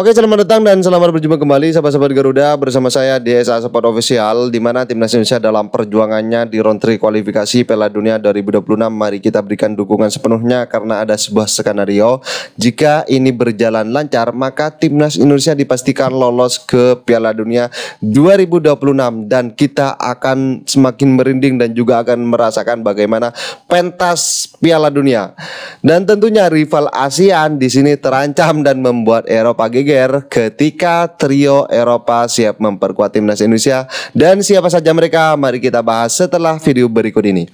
Oke, selamat datang dan selamat berjumpa kembali sahabat-sahabat Garuda bersama saya DSA Sport Official, di mana timnas Indonesia dalam perjuangannya di round 3 kualifikasi Piala Dunia 2026. Mari kita berikan dukungan sepenuhnya karena ada sebuah skenario. Jika ini berjalan lancar, maka timnas Indonesia dipastikan lolos ke Piala Dunia 2026 dan kita akan semakin merinding dan juga akan merasakan bagaimana pentas Piala Dunia. Dan tentunya rival ASEAN di sini terancam dan membuat Eropa geger ketika trio Eropa siap memperkuat timnas Indonesia. Dan siapa saja mereka, mari kita bahas setelah video berikut ini.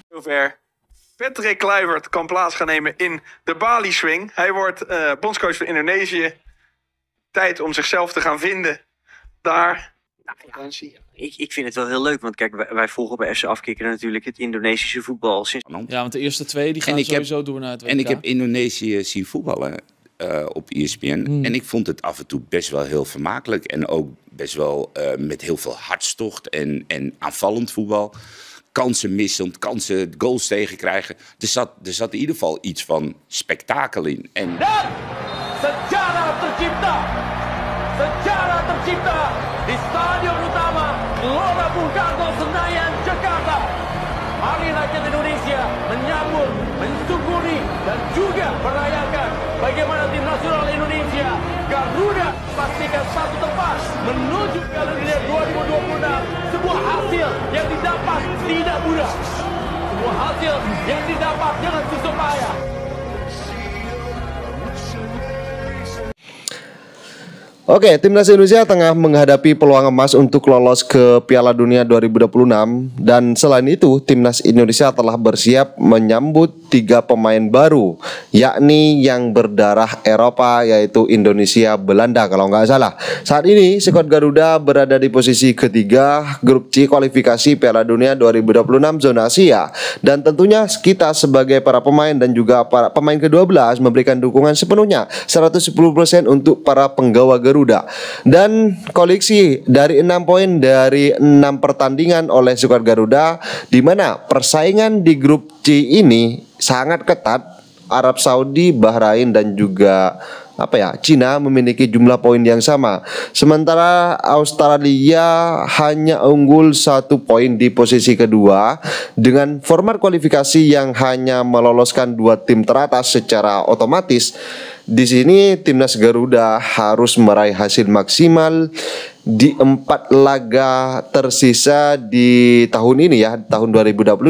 Patrick Kluivert kan plaats gaan nemen in de Bali Swing. Hij wordt bondscoach van Indonesië. Tijd om zichzelf te gaan vinden daar. Ik vind het wel heel leuk, want kijk, wij volgen bij FC Afkikken natuurlijk het Indonesische voetbal sinds... Ja, want de eerste twee die gaan sowieso door naar het WK. En ik heb Indonesië zien voetballen op ESPN. En ik vond het af en toe best wel heel vermakelijk. En ook best wel met heel veel hartstocht en aanvallend voetbal. Kansen missend, goals tegenkrijgen. Er zat in ieder geval iets van spektakel in. En... Sejarah tercipta di Stadion Utama Gelora Bung Karno Senayan, Jakarta. Mari rakyat Indonesia menyambut, mensyukuri dan juga merayakan bagaimana tim nasional Indonesia Garuda pastikan satu tempat menuju Piala Dunia 2026. Sebuah hasil yang didapat tidak mudah. Sebuah hasil yang didapat dengan susah payah. Oke, timnas Indonesia tengah menghadapi peluang emas untuk lolos ke Piala Dunia 2026. Dan selain itu, timnas Indonesia telah bersiap menyambut 3 pemain baru, yakni yang berdarah Eropa, yaitu Indonesia, Belanda kalau nggak salah. Saat ini skuad Garuda berada di posisi ketiga grup C kualifikasi Piala Dunia 2026 zona Asia. Dan tentunya kita sebagai para pemain dan juga para pemain ke-12 memberikan dukungan sepenuhnya 110% untuk para penggawa Garuda. Dan koleksi dari 6 poin dari 6 pertandingan oleh skuad Garuda, di mana persaingan di grup C ini sangat ketat. Arab Saudi, Bahrain dan juga Cina memiliki jumlah poin yang sama. Sementara Australia hanya unggul 1 poin di posisi kedua dengan format kualifikasi yang hanya meloloskan 2 tim teratas secara otomatis. Di sini timnas Garuda harus meraih hasil maksimal di 4 laga tersisa di tahun ini ya, tahun 2025.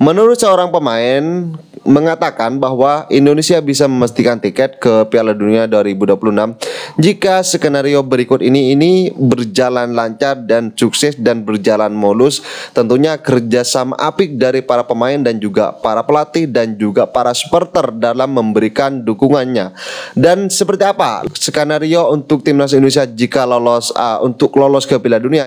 Menurut seorang pemain mengatakan bahwa Indonesia bisa memastikan tiket ke Piala Dunia 2026 jika skenario berikut ini berjalan lancar dan sukses dan berjalan mulus. Tentunya kerjasama apik dari para pemain dan juga para pelatih dan juga para supporter dalam memberikan dukungannya. Dan seperti apa skenario untuk timnas Indonesia jika lolos untuk lolos ke Piala Dunia?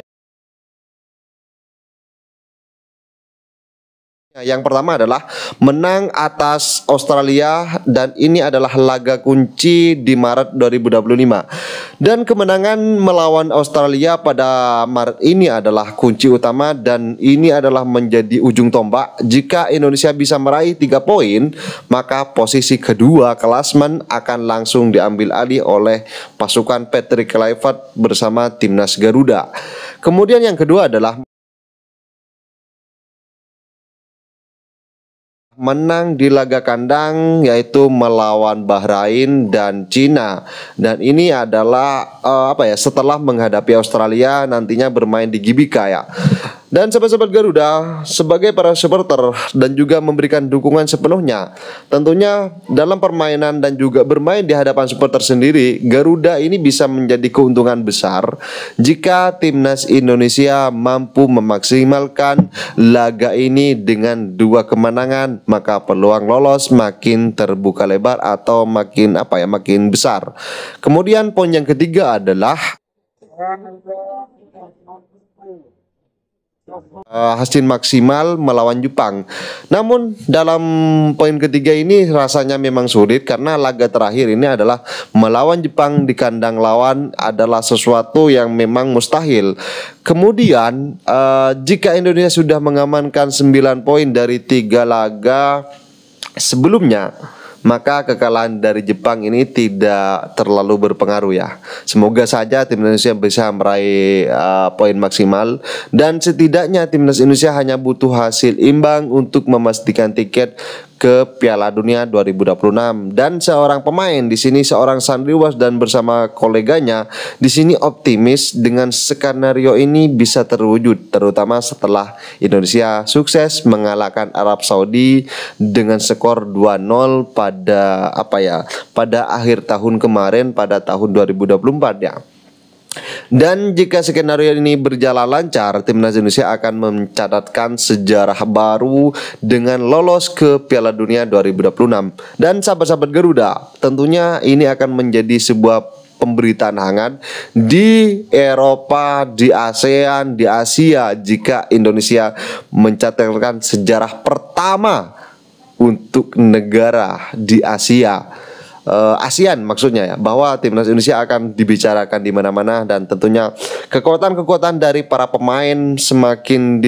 Yang pertama adalah menang atas Australia, dan ini adalah laga kunci di Maret 2025. Dan kemenangan melawan Australia pada Maret ini adalah kunci utama, dan ini adalah menjadi ujung tombak. Jika Indonesia bisa meraih 3 poin, maka posisi kedua klasmen akan langsung diambil alih oleh pasukan Patrick Kluivert bersama timnas Garuda. Kemudian yang kedua adalah menang di laga kandang, yaitu melawan Bahrain dan Cina. Dan ini adalah setelah menghadapi Australia nantinya bermain di GBK ya. Dan sahabat-sahabat Garuda, sebagai para supporter dan juga memberikan dukungan sepenuhnya, tentunya dalam permainan dan juga bermain di hadapan supporter sendiri, Garuda ini bisa menjadi keuntungan besar jika timnas Indonesia mampu memaksimalkan laga ini dengan 2 kemenangan, maka peluang lolos makin terbuka lebar atau makin besar. Kemudian poin yang ketiga adalah hasil maksimal melawan Jepang. Namun dalam poin ketiga ini rasanya memang sulit karena laga terakhir ini adalah melawan Jepang di kandang lawan adalah sesuatu yang memang mustahil. Kemudian jika Indonesia sudah mengamankan 9 poin dari 3 laga sebelumnya, maka kekalahan dari Jepang ini tidak terlalu berpengaruh ya. Semoga saja tim Indonesia bisa meraih poin maksimal, dan setidaknya timnas Indonesia hanya butuh hasil imbang untuk memastikan tiket ke Piala Dunia 2026. Dan seorang pemain di sini, seorang Sandri Was dan bersama koleganya di sini optimis dengan skenario ini bisa terwujud, terutama setelah Indonesia sukses mengalahkan Arab Saudi dengan skor 2-0 pada akhir tahun kemarin, pada tahun 2024 ya. Dan jika skenario ini berjalan lancar, timnas Indonesia akan mencatatkan sejarah baru dengan lolos ke Piala Dunia 2026. Dan sahabat-sahabat Garuda, tentunya ini akan menjadi sebuah pemberitaan hangat di Eropa, di ASEAN, di Asia jika Indonesia mencatatkan sejarah pertama untuk negara di Asia, ASEAN maksudnya ya, bahwa timnas Indonesia akan dibicarakan di mana-mana. Dan tentunya kekuatan-kekuatan dari para pemain semakin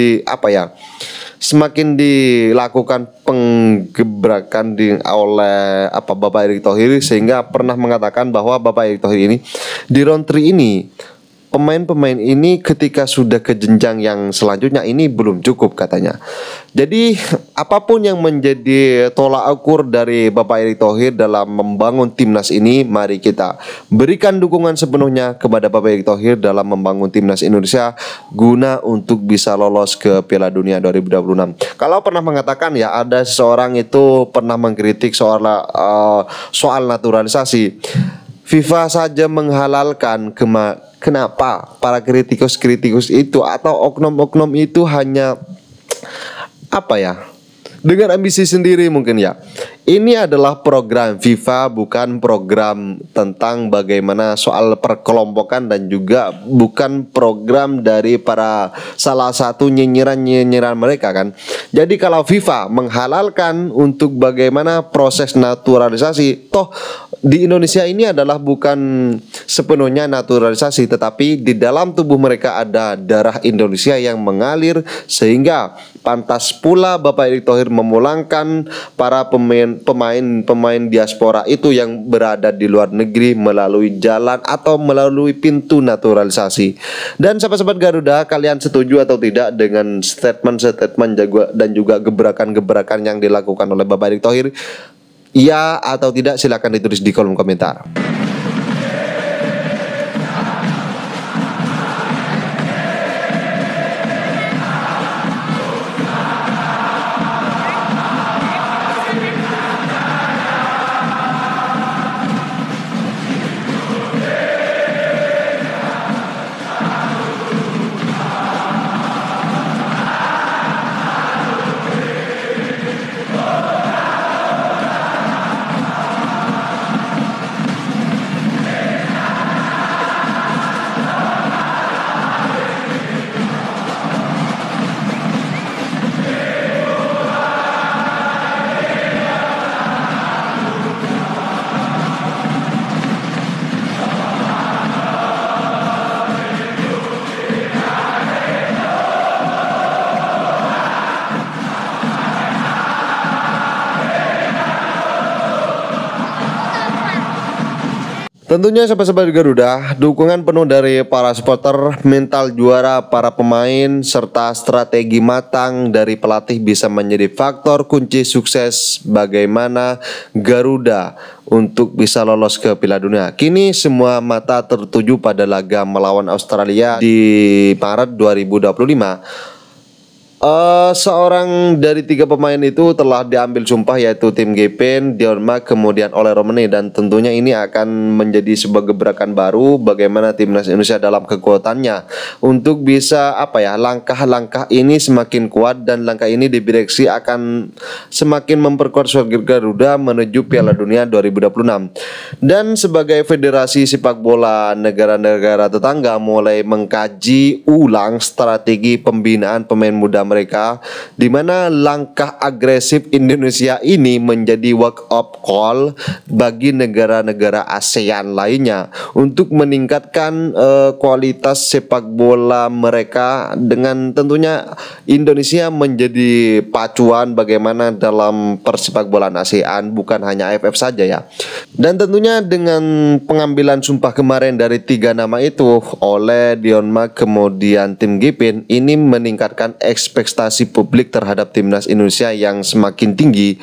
dilakukan penggebrakan oleh Bapak Erick Thohir, sehingga pernah mengatakan bahwa Bapak Erick Thohir ini di round 3 ini pemain-pemain ini ketika sudah ke jenjang yang selanjutnya ini belum cukup katanya. Jadi apapun yang menjadi tolak ukur dari Bapak Erick Thohir dalam membangun timnas ini, mari kita berikan dukungan sepenuhnya kepada Bapak Erick Thohir dalam membangun timnas Indonesia guna untuk bisa lolos ke Piala Dunia 2026. Kalau pernah mengatakan ya, ada seseorang itu pernah mengkritik soal naturalisasi. FIFA saja menghalalkan, kenapa para kritikus itu atau oknum-oknum itu hanya dengan ambisi sendiri mungkin ya. Ini adalah program FIFA, bukan program tentang bagaimana soal perkelompokan, dan juga bukan program dari para salah satu nyinyiran mereka kan. Jadi kalau FIFA menghalalkan untuk bagaimana proses naturalisasi, toh di Indonesia ini adalah bukan sepenuhnya naturalisasi, tetapi di dalam tubuh mereka ada darah Indonesia yang mengalir, sehingga pantas pula Bapak Erick Thohir memulangkan para pemain diaspora itu yang berada di luar negeri melalui jalan atau melalui pintu naturalisasi. Dan sahabat-sahabat Garuda, kalian setuju atau tidak dengan statement dan juga gebrakan-gebrakan yang dilakukan oleh Bapak Erick Thohir? Iya atau tidak, silakan ditulis di kolom komentar. Tentunya sahabat-sahabat Garuda, dukungan penuh dari para supporter, mental juara para pemain, serta strategi matang dari pelatih bisa menjadi faktor kunci sukses bagaimana Garuda untuk bisa lolos ke Piala Dunia. Kini semua mata tertuju pada laga melawan Australia di Maret 2025. Seorang dari 3 pemain itu telah diambil sumpah, yaitu Tim Gepin, Dion-Mark, kemudian Ole Romane, dan tentunya ini akan menjadi sebuah gebrakan baru bagaimana timnas Indonesia dalam kekuatannya untuk bisa langkah-langkah ini semakin kuat, dan langkah ini diprediksi akan semakin memperkuat strategi Garuda menuju Piala Dunia 2026. Dan sebagai federasi sepak bola negara-negara tetangga mulai mengkaji ulang strategi pembinaan pemain muda mereka, di mana langkah agresif Indonesia ini menjadi wake up call bagi negara-negara ASEAN lainnya untuk meningkatkan kualitas sepak bola mereka, dengan tentunya Indonesia menjadi pacuan bagaimana dalam persepak bolaan ASEAN, bukan hanya AFF saja ya. Dan tentunya dengan pengambilan sumpah kemarin dari 3 nama itu oleh Dion-Mark kemudian Tim Gepin, ini meningkatkan ekspektasi publik terhadap timnas Indonesia yang semakin tinggi.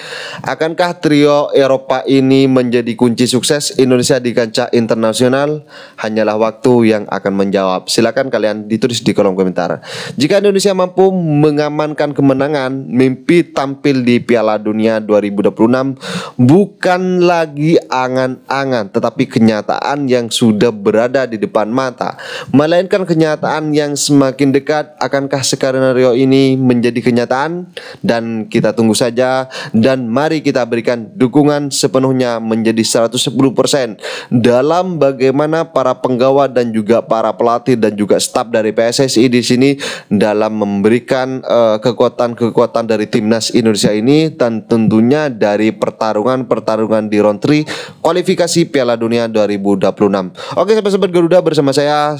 Akankah trio Eropa ini menjadi kunci sukses Indonesia di kancah internasional? Hanyalah waktu yang akan menjawab. Silakan kalian ditulis di kolom komentar. Jika Indonesia mampu mengamankan kemenangan, mimpi tampil di Piala Dunia 2026 bukan lagi angan-angan, tetapi kenyataan yang sudah berada di depan mata, melainkan kenyataan yang semakin dekat. Akankah skenario ini menjadi kenyataan? Dan kita tunggu saja, dan mari kita berikan dukungan sepenuhnya menjadi 110% dalam bagaimana para penggawa dan juga para pelatih dan juga staf dari PSSI di sini dalam memberikan kekuatan-kekuatan dari timnas Indonesia ini, dan tentunya dari pertarungan di round 3 kualifikasi Piala Dunia 2026. Oke, sahabat-sahabat Garuda, bersama saya,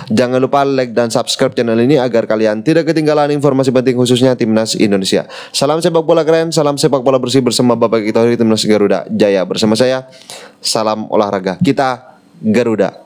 jangan lupa like dan subscribe channel ini agar kalian tidak ketinggalan informasi penting khususnya timnas Indonesia. Salam sepak bola keren, salam sepak bola bersih bersama Bapak kita dari timnas Garuda Jaya. Bersama saya, salam olahraga kita Garuda.